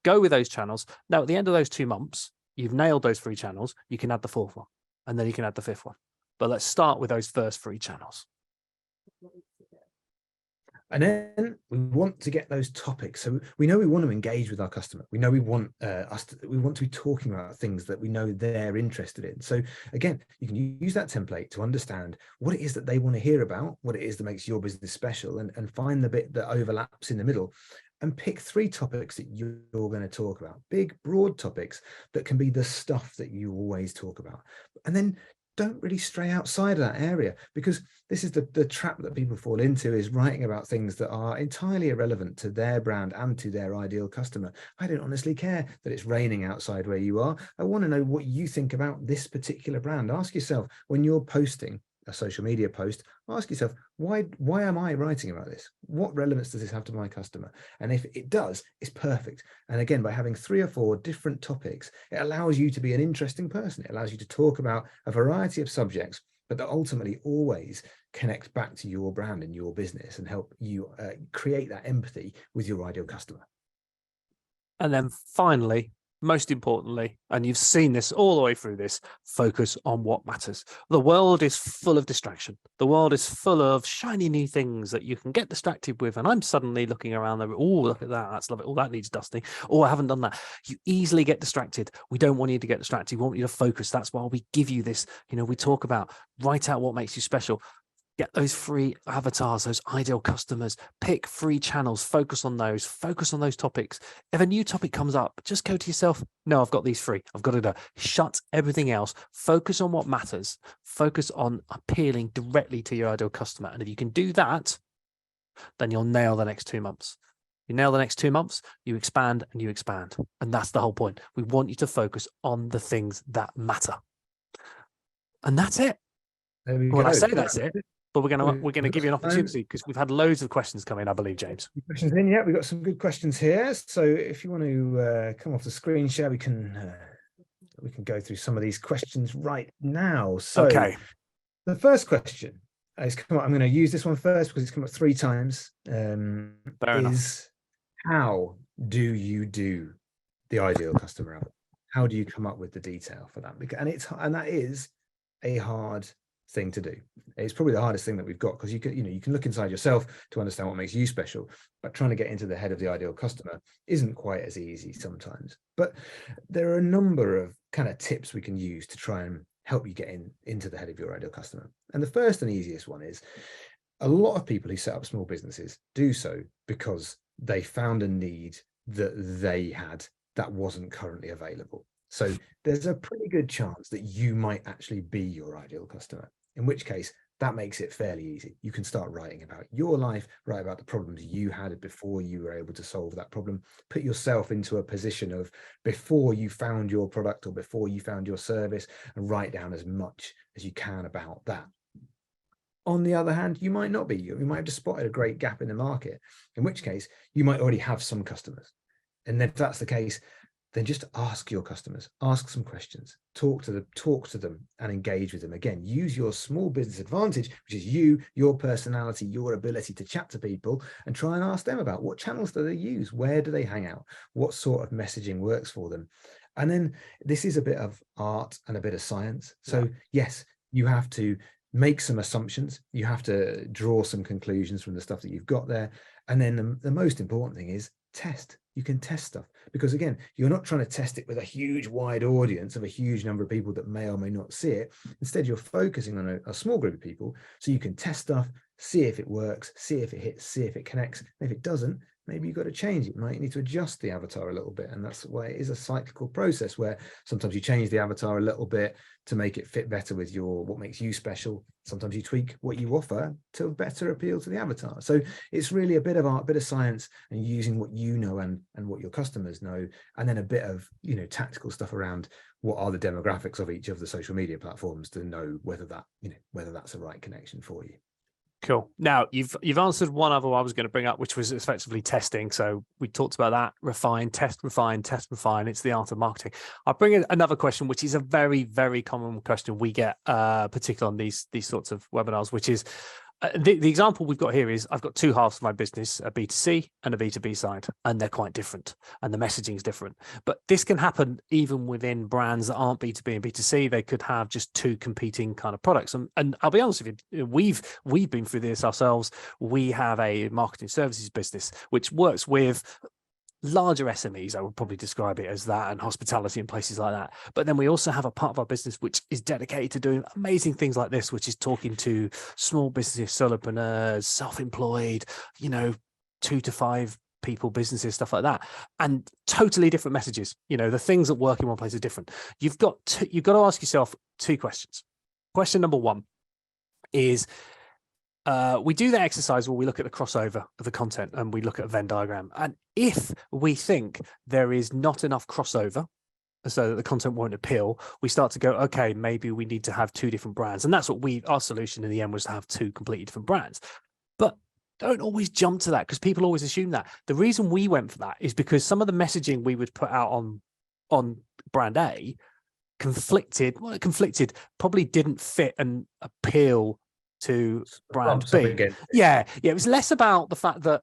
Go with those channels. Now, at the end of those 2 months, you've nailed those 3 channels. You can add the 4th one, and then you can add the 5th one. But let's start with those first 3 channels. And then we want to get those topics. So we know we want to engage with our customer. We know we want we want to be talking about things that we know they're interested in. So again, you can use that template to understand what it is that they want to hear about, what it is that makes your business special, and find the bit that overlaps in the middle, and pick 3 topics that you're going to talk about. Big, broad topics that can be the stuff that you always talk about. And then don't really stray outside of that area, because this is the trap that people fall into, is writing about things that are entirely irrelevant to their brand and to their ideal customer. I don't honestly care that it's raining outside where you are. I want to know what you think about this particular brand. Ask yourself, when you're posting a social media post, ask yourself, why am I writing about this? What relevance does this have to my customer? And if it does, it's perfect. And again, by having 3 or 4 different topics, it allows you to be an interesting person. It allows you to talk about a variety of subjects, but that ultimately always connect back to your brand and your business and help you create that empathy with your ideal customer. And then finally, most importantly, and you've seen this all the way through this, focus on what matters. The world is full of distraction. The world is full of shiny new things that you can get distracted with. And I'm suddenly looking around there, oh, look at that, that's lovely. Oh, that needs dusting. Oh, I haven't done that. You easily get distracted. We don't want you to get distracted. We want you to focus. That's why we give you this. You know, we talk about write out what makes you special. Get those free avatars, those ideal customers, pick free channels, focus on those topics. If a new topic comes up, just go to yourself, no, I've got these 3. I've got to do. Shut everything else. Focus on what matters. Focus on appealing directly to your ideal customer. And if you can do that, then you'll nail the next 2 months. You nail the next 2 months, you expand and you expand. And that's the whole point. We want you to focus on the things that matter. And that's it. When I say that's it, but we're going to give you an opportunity, because we've had loads of questions come in, I believe, James. Questions in, yeah, we've got some good questions here. So if you want to come off the screen share, we can go through some of these questions right now. So okay, the first question is come up. I'm going to use this one first because it's come up 3 times. Is how do you do the ideal customer avatar? How do you come up with the detail for that? And that is a hard thing to do. It's probably the hardest thing that we've got, because you can look inside yourself to understand what makes you special, but trying to get into the head of the ideal customer isn't quite as easy sometimes. But there are a number of kind of tips we can use to try and help you get into the head of your ideal customer. And the first and easiest one is, a lot of people who set up small businesses do so because they found a need that they had that wasn't currently available. So there's a pretty good chance that you might actually be your ideal customer, in which case that makes it fairly easy. You can start writing about your life, write about the problems you had before you were able to solve that problem, put yourself into a position of before you found your product or before you found your service, and write down as much as you can about that. On the other hand, you might not be. You might have just spotted a great gap in the market, in which case you might already have some customers. And if that's the case, then just ask your customers, ask some questions, talk to them and engage with them. Again, use your small business advantage, which is you, your personality, your ability to chat to people, and try and ask them about what channels do they use, where do they hang out, what sort of messaging works for them. And then this is a bit of art and a bit of science. So yes, you have to make some assumptions, you have to draw some conclusions from the stuff that you've got there. And then the most important thing is test. You can test stuff, because again, you're not trying to test it with a huge wide audience of a huge number of people that may or may not see it. Instead, you're focusing on a small group of people, so you can test stuff, see if it works, see if it hits, see if it connects. And if it doesn't, maybe you've got to change it. You might need to adjust the avatar a little bit. And that's why it is a cyclical process, where sometimes you change the avatar a little bit to make it fit better with what makes you special. Sometimes you tweak what you offer to better appeal to the avatar. So it's really a bit of art, a bit of science, and using what you know and what your customers know, and then a bit of, tactical stuff around what are the demographics of each of the social media platforms to know whether that's the right connection for you. Cool. Now you've answered one other one I was going to bring up, which was effectively testing. So we talked about that: refine, test, refine, test, refine. It's the art of marketing. I'll bring in another question, which is a very, very common question we get, particularly on these sorts of webinars, which is the example we've got here is I've got two halves of my business, a B2C and a B2B side, and they're quite different, and the messaging is different. But this can happen even within brands that aren't B2B and B2C. They could have just two competing kind of products. And I'll be honest with you, we've been through this ourselves. We have a marketing services business which works with larger SMEs, I would probably describe it as that, and hospitality and places like that. But then we also have a part of our business which is dedicated to doing amazing things like this, which is talking to small business, solopreneurs, self-employed, 2 to 5 people businesses, stuff like that, and totally different messages. The things that work in one place are different. You've got to ask yourself 2 questions. Question number 1 is, we do that exercise where we look at the crossover of the content and we look at a Venn diagram. And if we think there is not enough crossover so that the content won't appeal, we start to go, okay, maybe we need to have 2 different brands. And that's what our solution in the end was, to have 2 completely different brands. But don't always jump to that, because people always assume that. The reason we went for that is because some of the messaging we would put out on brand A conflicted, probably didn't fit and appeal to brand B. Yeah, it was less about the fact that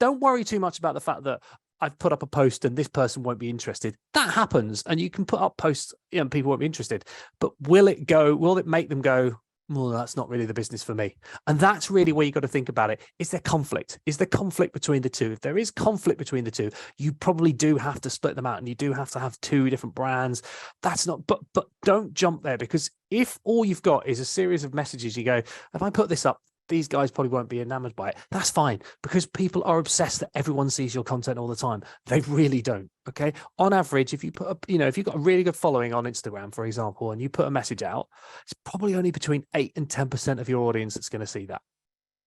don't worry too much about the fact that I've put up a post and this person won't be interested. That happens, and you can put up posts and people won't be interested. But will it make them go, well, that's not really the business for me? And that's really where you got to think about it. Is there conflict? Is there conflict between the two? If there is conflict between the two, you probably do have to split them out, and you do have to have 2 different brands. That's not, but don't jump there, because if all you've got is a series of messages, you go, if I put this up, these guys probably won't be enamored by it. That's fine, because people are obsessed that everyone sees your content all the time. They really don't. Okay. On average, if you put up, if you've got a really good following on Instagram, for example, and you put a message out, it's probably only between 8 and 10% of your audience that's going to see that.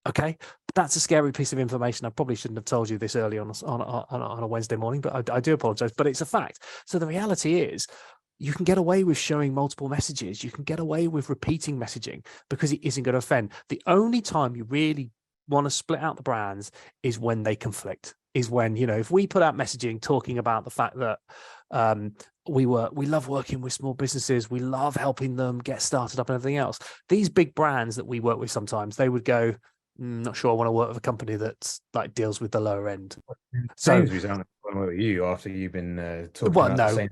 Okay. But that's a scary piece of information. I probably shouldn't have told you this early on a Wednesday morning, but I do apologize, but it's a fact. So the reality is, you can get away with showing multiple messages. You can get away with repeating messaging, because it isn't going to offend. The only time you really want to split out the brands is when they conflict, is when, if we put out messaging talking about the fact that we love working with small businesses, we love helping them get started up and everything else. These big brands that we work with, sometimes they would go, not sure I want to work with a company that's like deals with the lower end. So Sainsbury's aren't going to work with you after you've been talking about the same.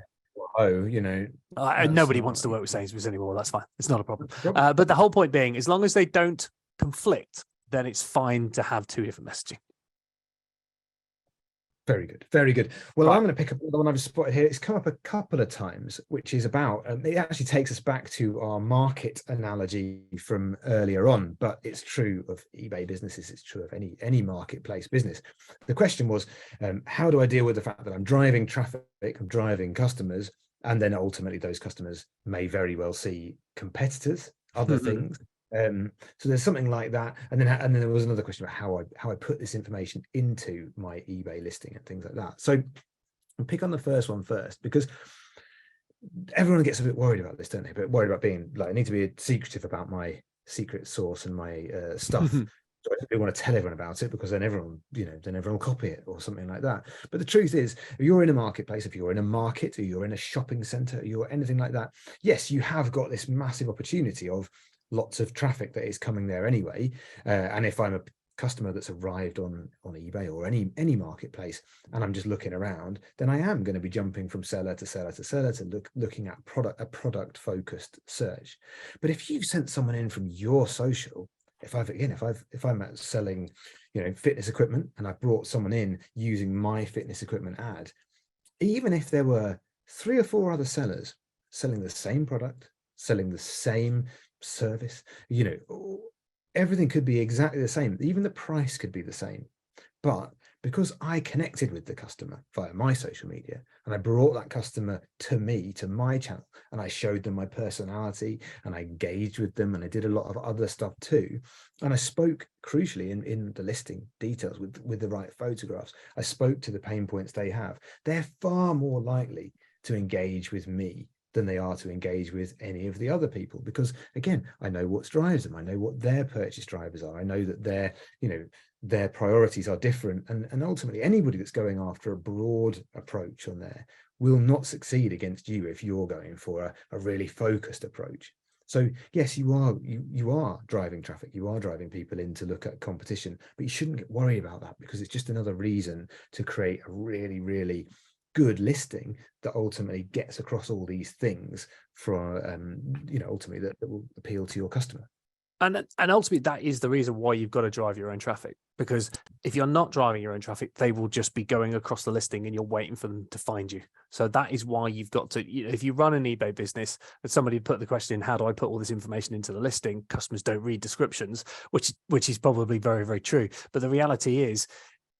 Nobody wants to work with Sainsbury's anymore. That's fine. It's not a problem. But the whole point being, as long as they don't conflict, then it's fine to have 2 different messaging. Very good. Very good. Well, right. I'm going to pick up the one I've spotted here. It's come up a couple of times, which is about, it actually takes us back to our market analogy from earlier on, but it's true of eBay businesses. It's true of any marketplace business. The question was, how do I deal with the fact that I'm driving traffic, I'm driving customers, and then ultimately those customers may very well see competitors, other things. So there's something like that, and then there was another question about how I put this information into my eBay listing and things like that. So I'll pick on the first one first, because everyone gets a bit worried about this, don't they? But worried about being like, I need to be secretive about my secret source and my stuff So I don't really want to tell everyone about it, because then everyone, then everyone will copy it or something like that. But the truth is, if you're in a marketplace, if you're in a market, or you're in a shopping center, or you're anything like that, yes, you have got this massive opportunity of lots of traffic that is coming there anyway. And if I'm a customer that's arrived on eBay or any marketplace, and I'm just looking around, then I am going to be jumping from seller to seller to seller to looking at a product focused search. But if you've sent someone in from your social, if I'm selling, fitness equipment, and I brought someone in using my fitness equipment ad, even if there were 3 or 4 other sellers selling the same product, selling the same service, everything could be exactly the same. Even the price could be the same. But because I connected with the customer via my social media, and I brought that customer to me, to my channel, and I showed them my personality, and I engaged with them, and I did a lot of other stuff too, and I spoke crucially in the listing details with the right photographs, I spoke to the pain points they have, they're far more likely to engage with me than they are to engage with any of the other people, because again, I know what drives them, I know what their purchase drivers are, I know that their priorities are different, and ultimately anybody that's going after a broad approach on there will not succeed against you if you're going for a really focused approach. So yes, you are driving traffic, you are driving people in to look at competition, but you shouldn't get worried about that, because it's just another reason to create a really, really good listing that ultimately gets across all these things for ultimately that will appeal to your customer. And ultimately, that is the reason why you've got to drive your own traffic, because if you're not driving your own traffic, they will just be going across the listing and you're waiting for them to find you. So that is why you've got to, if you run an eBay business and somebody put the question in, how do I put all this information into the listing? Customers don't read descriptions, which is probably very, very true. But the reality is,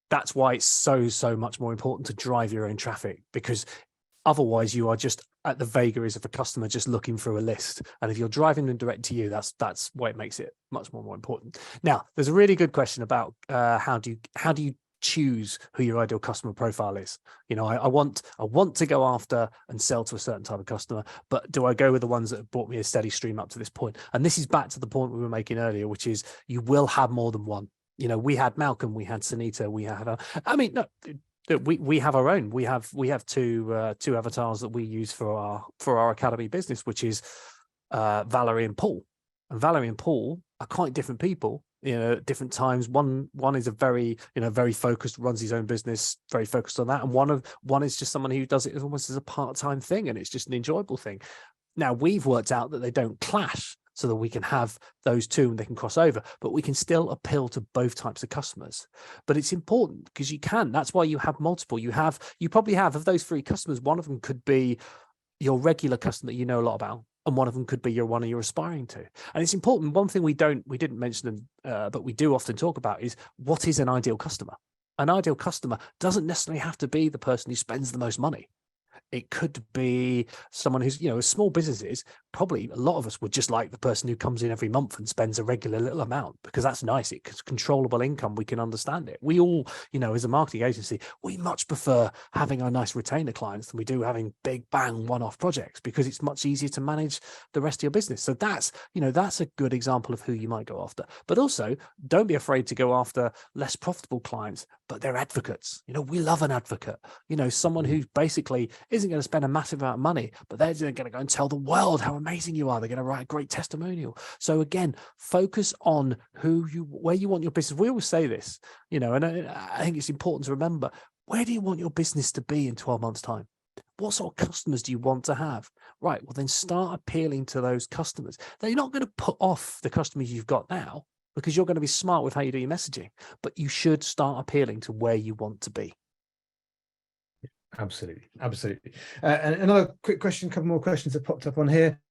that's why it's so much more important to drive your own traffic, because otherwise you are just at the vagaries of a customer just looking through a list. And if you're driving them direct to you, that's why it makes it much more important. Now, there's a really good question about how do you choose who your ideal customer profile is? I want to go after and sell to a certain type of customer, but do I go with the ones that have brought me a steady stream up to this point? And this is back to the point we were making earlier, which is you will have more than one. We had Malcolm, we had Sunita, we had we have our own. We have two avatars that we use for our academy business, which is Valerie and Paul. And Valerie and Paul are quite different people, at different times. One is a very very focused, runs his own business, very focused on that, and one is just someone who does it almost as a part-time thing, and it's just an enjoyable thing. Now we've worked out that they don't clash, so that we can have those two and they can cross over, but we can still appeal to both types of customers. But it's important because that's why you have multiple. You probably have, of those 3 customers, one of them could be your regular customer that you know a lot about, and one of them could be one you're aspiring to. And it's important. One thing we didn't mention, but we do often talk about, is what is an ideal customer. An ideal customer doesn't necessarily have to be the person who spends the most money. It could be someone who's, small businesses, probably a lot of us would just like the person who comes in every month and spends a regular little amount, because that's nice. It's controllable income. We can understand it. We all, as a marketing agency, we much prefer having our nice retainer clients than we do having big bang one-off projects, because it's much easier to manage the rest of your business. So that's a good example of who you might go after. But also, don't be afraid to go after less profitable clients, but they're advocates. We love an advocate, someone who basically isn't going to spend a massive amount of money, but they're going to go and tell the world how amazing you are. They're going to write a great testimonial. So again, focus on where you want your business. We always say this, and I think it's important to remember, where do you want your business to be in 12 months' time? What sort of customers do you want to have? Right. Well, then start appealing to those customers. They're not going to put off the customers you've got now, because you're going to be smart with how you do your messaging, but you should start appealing to where you want to be. Absolutely. And another quick question, a couple more questions that popped up on here.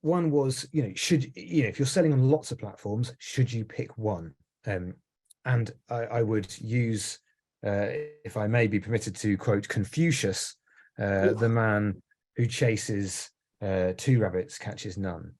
One was, if you're selling on lots of platforms, should you pick one? And I would use, if I may be permitted to quote Confucius, the man who chases 2 rabbits catches none.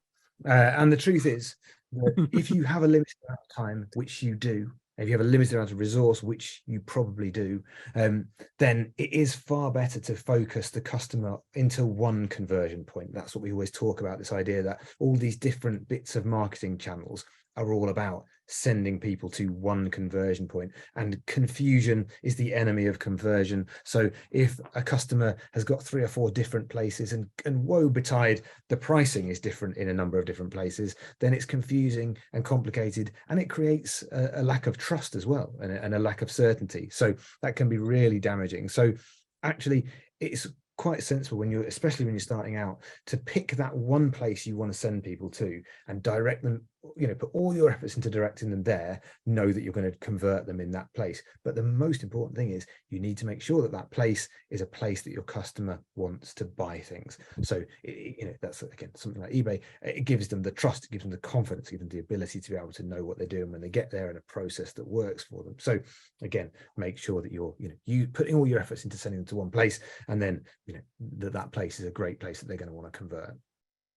And the truth is that if you have a limited amount of time, which you do, if you have a limited amount of resource, which you probably do, then it is far better to focus the customer into one conversion point. That's what we always talk about, this idea that all these different bits of marketing channels are all about sending people to one conversion point, and confusion is the enemy of conversion. So if a customer has got 3 or 4 different places, and woe betide, the pricing is different in a number of different places, then it's confusing and complicated, and it creates a lack of trust as well, and a lack of certainty. So that can be really damaging. So actually, it's quite sensible especially when you're starting out, to pick that one place you want to send people to and direct them, put all your efforts into directing them there, know that you're going to convert them in that place. But the most important thing is you need to make sure that that place is a place that your customer wants to buy things. So that's, again, something like eBay. It gives them the trust, it gives them the confidence, it gives them the ability to be able to know what they're doing when they get there, in a process that works for them. So again, make sure that you're you putting all your efforts into sending them to one place, and then that place is a great place that they're going to want to convert.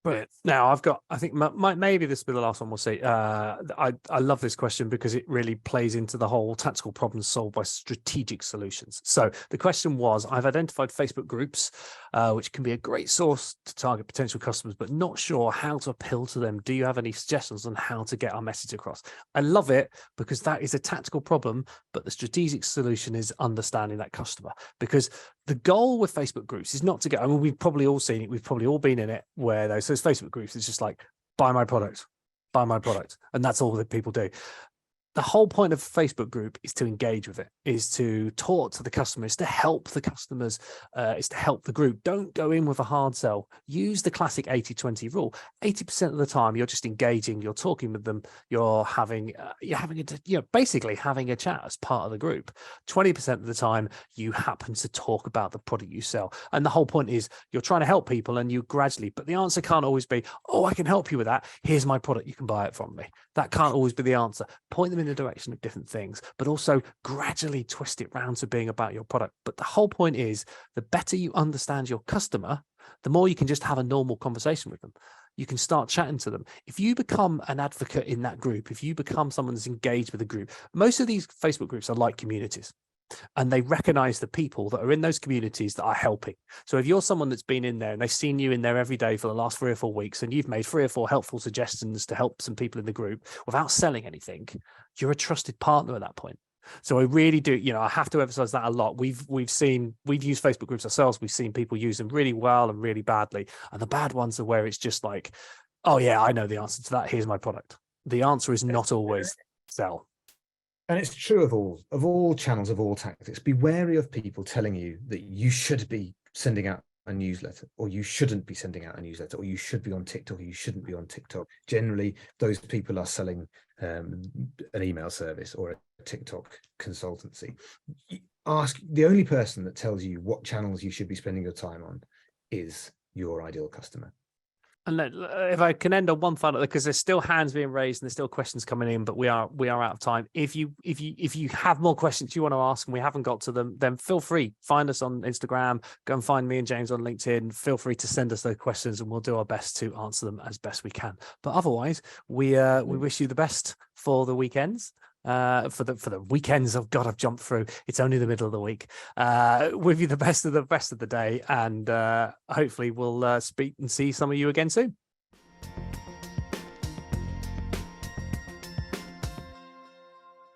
Brilliant. Now I think maybe this will be the last one we'll see. I love this question because it really plays into the whole tactical problems solved by strategic solutions. So the question was, I've identified Facebook groups, which can be a great source to target potential customers, but not sure how to appeal to them. Do you have any suggestions on how to get our message across? I love it because that is a tactical problem, but the strategic solution is understanding that customer. Because the goal with Facebook groups is not to get, we've probably all seen it, we've probably all been in it, where those Facebook groups, it's just like, buy my product, and that's all that people do. The whole point of a Facebook group is to engage with it, is to talk to the customers, to help the customers, is to help the group. Don't go in with a hard sell. Use the classic 80-20 rule. 80% of the time, you're just engaging, you're talking with them, you're basically having a chat as part of the group. 20% of the time, you happen to talk about the product you sell. And the whole point is you're trying to help people, and you gradually, but the answer can't always be, oh, I can help you with that. Here's my product. You can buy it from me. That can't always be the answer. Point them in the direction of different things, but also gradually twist it round to being about your product. But the whole point is, the better you understand your customer, the more you can just have a normal conversation with them. You can start chatting to them. If you become an advocate in that group, if you become someone that's engaged with the group, most of these Facebook groups are like communities, and they recognize the people that are in those communities that are helping. So if you're someone that's been in there and they've seen you in there every day for the last 3 or 4 weeks, and you've made 3 or 4 helpful suggestions to help some people in the group without selling anything, you're a trusted partner at that point. So I really do, I have to emphasize that a lot. We've used Facebook groups ourselves. We've seen people use them really well and really badly. And the bad ones are where it's just like, oh yeah, I know the answer to that. Here's my product. The answer is not always sell. And it's true of all channels, of all tactics. Be wary of people telling you that you should be sending out a newsletter, or you shouldn't be sending out a newsletter, or you should be on TikTok, or you shouldn't be on TikTok. Generally, those people are selling an email service or a TikTok consultancy. The only person that tells you what channels you should be spending your time on is your ideal customer. And if I can end on one final, because there's still hands being raised and there's still questions coming in, but we are out of time. If you have more questions you want to ask and we haven't got to them, then feel free, find us on Instagram, go and find me and James on LinkedIn. Feel free to send us those questions, and we'll do our best to answer them as best we can. But otherwise, we wish you the best for the weekends. For the weekends. Oh God, I've jumped through. It's only the middle of the week. With you the best of the day, and hopefully we'll speak and see some of you again soon.